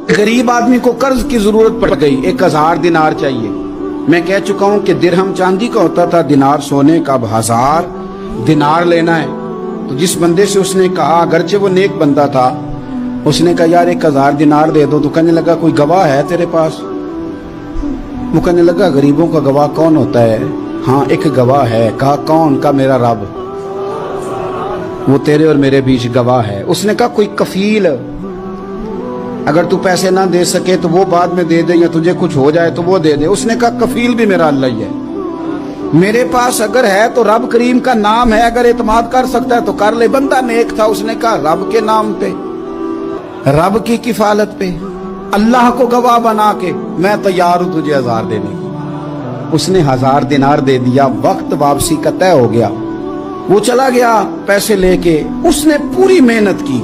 गरीब आदमी को कर्ज की जरूरत पड़ गई, 1000 दिनार चाहिए। मैं कह चुका हूं कि दिरहम चांदी का होता था, दिनार सोने का। अब 1000 दिनार लेना है। तो जिस बंदे से उसने कहा, अगरचे वो नेक बंदा था, उसने कहा यार 1000 दिनार दे दो। तो कहने लगा कोई गवाह है तेरे पास? वो कहने लगा गरीबों का गवाह कौन होता है? हाँ एक गवाह है। कहा कौन? का मेरा रब, वो तेरे और मेरे बीच गवाह है। उसने कहा कोई कफील, अगर तू पैसे ना दे सके तो वो बाद में दे दे, या तुझे कुछ हो जाए तो वो दे दे। उसने कहा कफील भी मेरा अल्लाह ही है। मेरे पास अगर है तो रब करीम का नाम है, अगर एतमाद कर सकता है तो कर ले। बंदा नेक था, उसने कहा रब के नाम पे, रब की किफालत पे, अल्लाह को गवाह बना के मैं तैयार हूं तुझे 1000 देने की। उसने 1000 दिनार दे दिया। वक्त वापसी का तय हो गया। वो चला गया पैसे लेके। उसने पूरी मेहनत की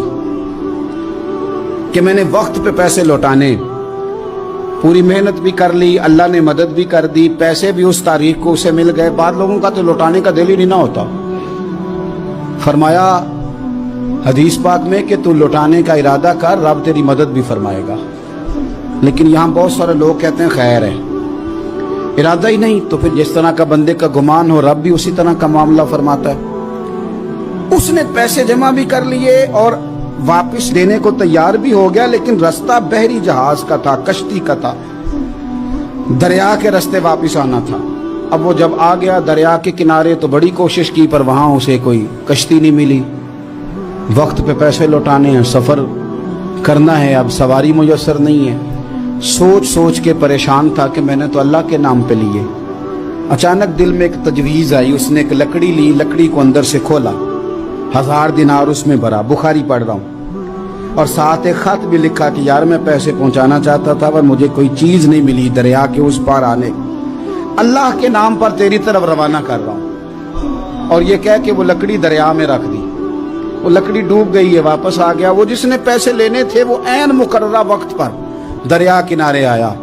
कि मैंने वक्त पे पैसे लौटाने, पूरी मेहनत भी कर ली, अल्लाह ने मदद भी कर दी, पैसे भी उस तारीख को उसे मिल गए। बाद लोगों का तो लौटाने का दिल ही नहीं ना होता। फरमाया हदीस पाक में कि तू लौटाने का इरादा कर, रब तेरी मदद भी फरमाएगा। लेकिन यहाँ बहुत सारे लोग कहते हैं खैर है, इरादा ही नहीं। तो फिर जिस तरह का बंदे का गुमान हो, रब भी उसी तरह का मामला फरमाता है। उसने पैसे जमा भी कर लिए और वापस देने को तैयार भी हो गया, लेकिन रास्ता बहरी जहाज का था, कश्ती का था, दरिया के रास्ते वापस आना था। अब वो जब आ गया दरिया के किनारे तो बड़ी कोशिश की, पर वहां उसे कोई कश्ती नहीं मिली। वक्त पे पैसे लौटाने हैं, सफर करना है, अब सवारी मुयस्सर नहीं है। सोच सोच के परेशान था कि मैंने तो अल्लाह के नाम पे लिए। अचानक दिल में एक तजवीज आई। उसने एक लकड़ी ली, लकड़ी को अंदर से खोला, 1000 दिनार उसमें भरा। बुखारी पढ़ रहा हूँ, और साथ एक खत भी लिखा कि यार मैं पैसे पहुंचाना चाहता था पर मुझे कोई चीज नहीं मिली दरिया के उस पार आने, अल्लाह के नाम पर तेरी तरफ रवाना कर रहा हूँ। और ये कह के वो लकड़ी दरिया में रख दी। वो लकड़ी डूब गई है, वापस आ गया। वो जिसने पैसे लेने थे वो ऐन मुकर्ररा वक्त पर दरिया किनारे आया।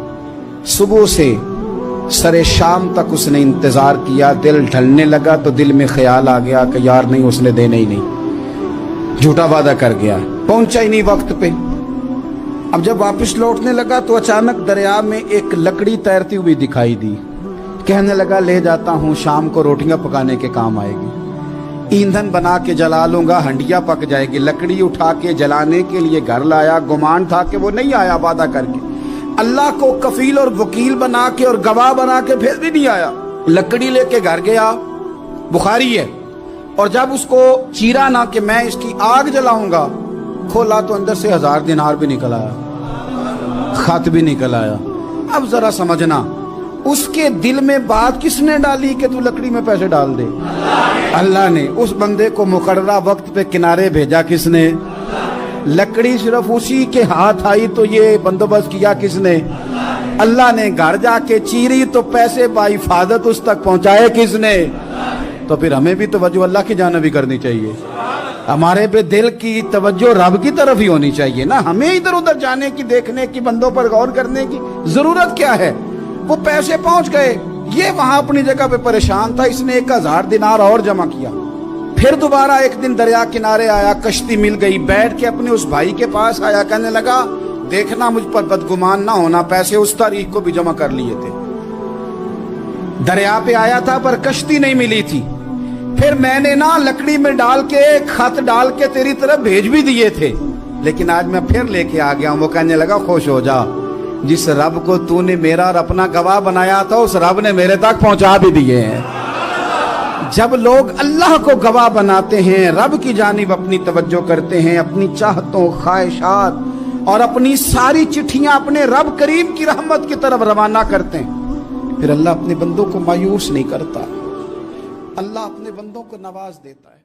सुबह से सरे शाम तक उसने इंतजार किया। दिल ढलने लगा तो दिल में ख्याल आ गया कि यार नहीं, उसने देने ही नहीं, झूठा वादा कर गया, पहुंचा ही नहीं वक्त पे। अब जब वापस लौटने लगा तो अचानक दरिया में एक लकड़ी तैरती हुई दिखाई दी। कहने लगा ले जाता हूं, शाम को रोटियां पकाने के काम आएगी, ईंधन बना के जला लूंगा, हंडिया पक जाएगी। लकड़ी उठा के जलाने के लिए घर लाया। गुमान था कि वो नहीं आया वादा करके, अल्लाह को कफील और वकील बना के और गवाह बना के फिर भी नहीं आया। लकड़ी लेके घर गया, बुखारी है। और जब उसको चीरा ना कि मैं इसकी आग जलाऊंगा, खोला तो अंदर से 1000 दिनार भी निकल आया, खत भी निकल आया। अब जरा समझना, उसके दिल में बात किसने डाली कि तू लकड़ी में पैसे डाल दे? अल्लाह ने। उस बंदे को मुकर्ररा वक्त पे किनारे भेजा किसने? लकड़ी सिर्फ उसी के हाथ आई तो ये बंदोबस्त किया किसने? अल्लाह ने। घर जाके चीरी तो पैसे बाहिफाजत उस तक पहुंचाए किसने? तो फिर हमें भी तवज्जो अल्लाह की जानिब भी करनी चाहिए। हमारे पे दिल की तवज्जो रब की तरफ ही होनी चाहिए ना। हमें इधर उधर जाने की, देखने की, बंदों पर गौर करने की जरूरत क्या है? वो पैसे पहुंच गए, ये वहां अपनी जगह पे परेशान था। इसने 1000 दिनार और जमा किया। फिर दोबारा एक दिन दरिया किनारे आया, कश्ती मिल गई, बैठ के अपने उस भाई के पास आया। कहने लगा देखना मुझ पर बदगुमान ना होना, पैसे उस तारीख को भी जमा कर लिए थे। दरिया पे आया था पर कश्ती नहीं मिली थी। फिर मैंने ना लकड़ी में डाल के, खत डाल के तेरी तरफ भेज भी दिए थे, लेकिन आज मैं फिर लेके आ गया हूं। वो कहने लगा खुश हो जा, जिस रब को तूने मेरा और अपना गवाह बनाया था उस रब ने मेरे तक पहुंचा भी दिए हैं। जब लोग अल्लाह को गवाह बनाते हैं, रब की जानिब अपनी तवज्जो करते हैं, अपनी चाहतों, ख्वाहिशात और अपनी सारी चिट्ठियां अपने रब करीम की रहमत की तरफ रवाना करते हैं, फिर अल्लाह अपने बंदों को मायूस नहीं करता। अल्लाह अपने बंदों को नवाज देता है।